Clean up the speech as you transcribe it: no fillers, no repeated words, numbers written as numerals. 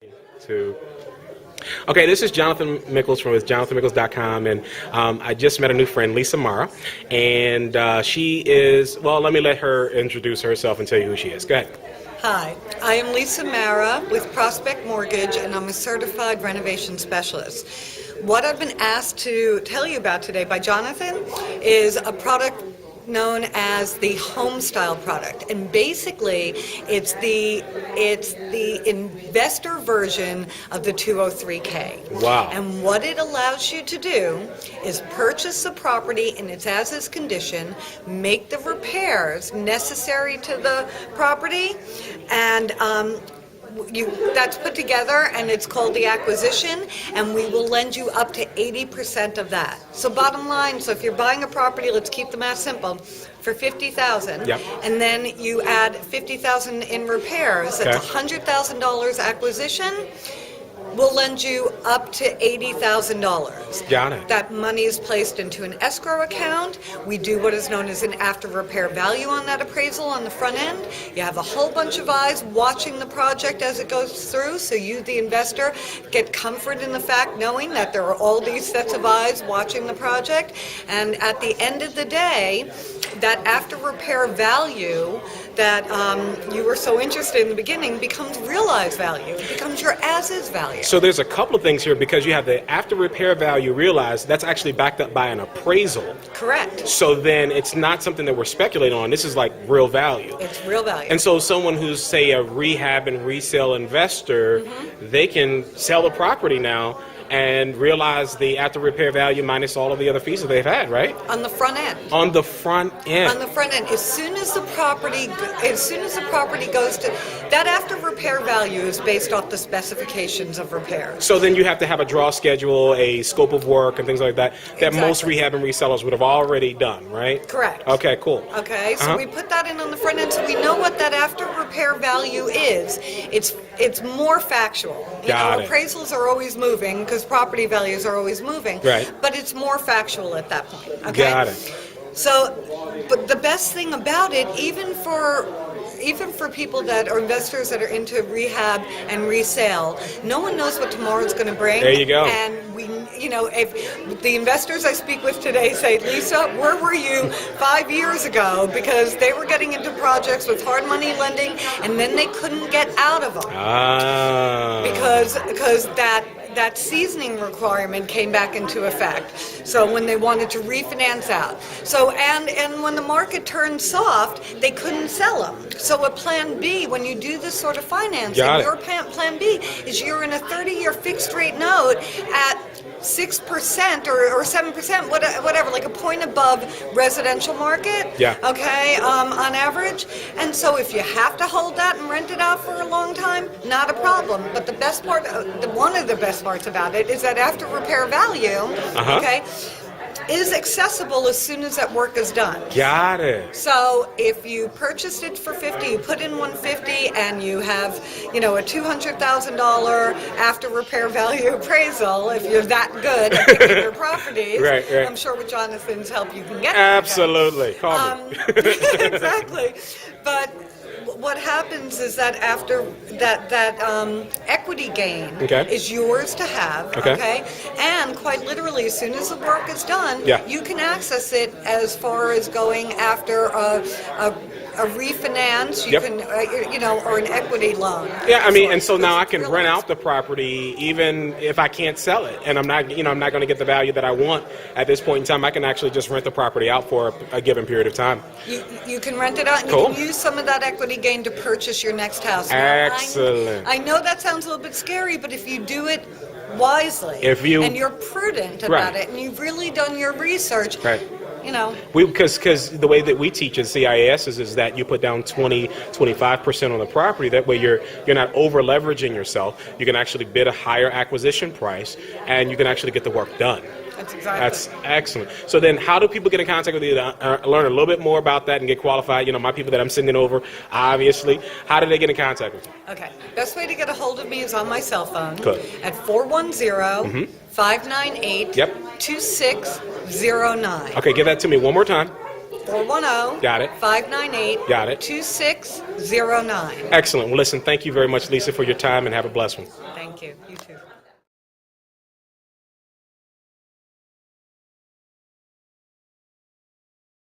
To Okay, this is Jonathan Mickles from JonathanMickles.com, and I just met a new friend, Lisa Mara, and she is, well, let me let her introduce herself and tell you who she is. Go ahead. Hi, I am Lisa Mara with Prospect Mortgage, and I'm a certified renovation specialist. What I've been asked to tell you about today by Jonathan is a product known as the home style product, and basically it's the investor version of the 203K. Wow. And what it allows you to do is purchase the property in its as-is condition, make the repairs necessary to the property, and that's put together, and it's called the acquisition, and we will lend you up to 80% of that. So bottom line, so if you're buying a property, let's keep the math simple, for $50,000, Yep. and then you add $50,000 in repairs, that's $100,000 acquisition. We'll lend you up to $80,000. Got it. That money is placed into an escrow account. We do what is known as an after repair value on that appraisal on the front end. You have a whole bunch of eyes watching the project as it goes through, so you, the investor, get comfort in the fact knowing that there are all these sets of eyes watching the project. And at the end of the day, that after repair value that you were so interested in the beginning becomes realized value. It becomes your as-is value. So there's a couple of things here, because you have the after repair value realized, that's actually backed up by an appraisal. Correct. So then it's not something that we're speculating on. This is like real value. It's real value. And so someone who's, say, a rehab and resale investor, they can sell the property now and realize the after repair value minus all of the other fees that they've had, right? On the front end. On the front end. On the front end, as soon as the property goes to that after repair value is based off the specifications of repairs. So then you have to have a draw schedule, a scope of work, and things like that Exactly. most rehab and resellers would have already done, right? Correct. Okay, cool. Okay, so we put that in on the front end, so we know what that after repair value is. It's more factual. Got it. Appraisals are always moving because property values are always moving. Right. But it's more factual at that point. Okay. Got it. So, but the best thing about it, even for people that are investors that are into rehab and resale, no one knows what tomorrow's going to bring. There you go. And if the investors I speak with today say, Lisa, where were you 5 years ago? Because they were getting into projects with hard money lending, and then they couldn't get out of them. Because that seasoning requirement came back into effect. So when they wanted to refinance out. So and when the market turned soft, they couldn't sell them. So a plan B, when you do this sort of financing, your plan B is you're in a 30-year fixed rate note at 6% or 7%, whatever, like a point above residential market. Yeah. Okay, on average. And so if you have to hold that and rent it out for a long time, not a problem. But the best part, one of the best parts about it is that after repair value, okay, is accessible as soon as that work is done. Got it. So if you purchased it for $50, you put in $150, and you have, a $200,000 after repair value appraisal, if you're that good at picking your properties, right. I'm sure with Jonathan's help you can get that. Absolutely. Call me. Exactly. But what happens is that after that equity gain is yours to have, okay? And quite literally, as soon as the work is done, you can access it as far as going after a refinance, you can, or an equity loan. Yeah, I mean, and so now I can rent out the property even if I can't sell it, and I'm not going to get the value that I want at this point in time. I can actually just rent the property out for a given period of time. You can rent it out, and you can use some of that equity gain to purchase your next house. Excellent. I know that sounds a little bit scary, but if you do it wisely, and you're prudent about it, and you've really done your research, because the way that we teach in CIS is that you put down 25% on the property. That way you're not over leveraging yourself. You can actually bid a higher acquisition price, and you can actually get the work done. That's excellent. So then how do people get in contact with you to learn a little bit more about that and get qualified? My people that I'm sending over, obviously. How do they get in contact with you? Okay. Best way to get a hold of me is on my cell phone at 410-598-2609. Okay, give that to me one more time. 410. Got it. 598. Got it. 2609. Excellent. Well, listen, thank you very much, Lisa, for your time, and have a blessed one. Thank you. You too.